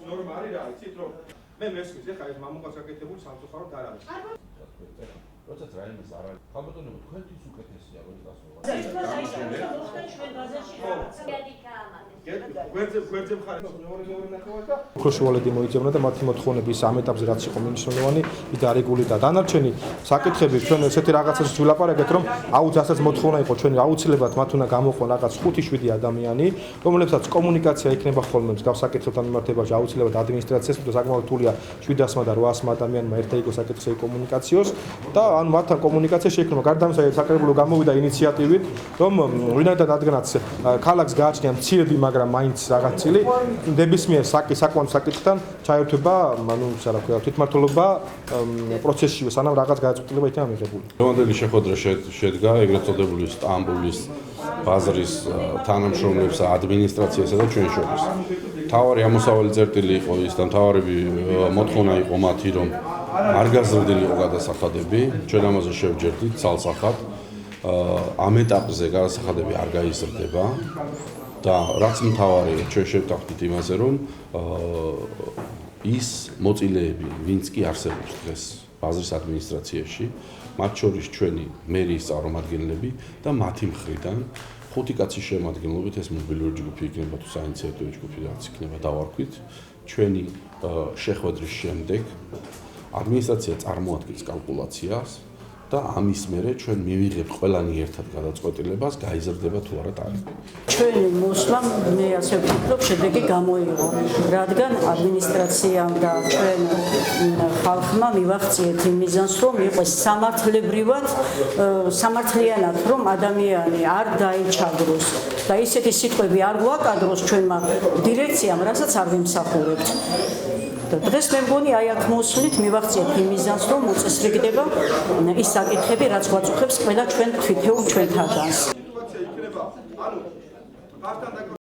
ნორმა არის რა, იცით რომ მე მესმის ეხა ეს მამუკაც გაკეთებული სამწუხაროდ არ არის. როცა რაიმის არ არის. ხალხო თქვენთვის უკეთესია რომ გასულა. გვერდზე მხარეს მეორე ნახევარი და ოქროშუალედი მოიწევნა და მათი მოთხოვნების ამ ეტაპზე რაც იყო მნიშვნელოვანი, ის დარეგულირდა. დანარჩენი საკითხები ჩვენ ესეთი რაღაცას ვილაპარაკეთ, რომ აუც ასაც მოთხოვნა იყო ჩვენი აუცილებლად მათ უნდა გამოყვან რაღაც 5-7 ადამიანი, რომლებსაც კომუნიკაცია იქნება ხოლმე მსგავს საკითხებთან მიმართებაში აუცილებლად ადმინისტრაციას და საკმაოდ რთულია 700-მა და 800-მა ადამიანმა ერთ და იქ საკითხზე კომუნიკაციოს და ანუ მათთან კომუნიკაცია შეიქმნება. გარდა ამისა საკრებულო გამოვიდა ინიციატივით, რომ ვინაიდან რადგანაც ქალაქს გააჩნია მცირედი, მაგრამ მაინც რაღაც წილი ნებისმიერ საკმაოდ საკითხთან ჩაერთვება, ანუ რა ქვია, თვითმმართველობა პროცესშივე, სანამ რაღაც გადაწყვეტილება იქნება მიღებული. დღევანდელი შეხვედრა შედგა ეგრეთ წოდებული სტამბოლის ბაზრის თანამშრომლებსა, ადმინისტრაციასა და ჩვენ შორის. მთავარი ამოსავალი წერტილი იყო ის და მთავარი მოთხოვნა იყო მათი, რომ არ გაზრდილიყო გადასახადები, ჩვენ ამაზე შევჯერდით ცალსახად. ამ ეტაპზე გადასახადები არ გაიზრდება და რაც მთავარია, ჩვენ შევტანხმდით იმაზე, რომ ის მოწილეები, ვინც კი არსებობს დღეს ბაზრის ადმინისტრაციაში, მათ შორის ჩვენი მერიის წარმომადგენლები და მათი მხრიდან 5 კაცის შემადგენლობით ეს მობილური ჯგუფი იქნება თუ საინიციატივო ჯგუფი რაც იქნება დავარქვით, ჩვენი შეხვედრის შემდეგ ადმინისტრაცია წარმოადგენს კალკულაციას და ამის მერე ჩვენ მივიღებთ ყველანი ერთად გადაწყვეტილებას, გაიზრდება თუ არა ტარიფი. ჩვენი მოსვლამ მე ასე ვფიქრობ, შედეგი გამოიღო, რადგან ადმინისტრაციამ და ჩვენ ხალხმა მივაღწიეთ იმ მიზანს, რომ იყოს სამართლიანად, რომ ადამიანი არ დაიჩაგროს და ისეთი სიტყვები არ გვაკადროს ჩვენმა დირექციამ, რასაც არ ვიმსახურებთ. დღეს მე მგონი აი აქ მოსვლით მივაღწიეთ იმ მიზანს, რომ მოწესრიგდება ის საკითხები, რაც გვაწუხებს ყველა ჩვენ თვითეულ ჩვენთაგანს.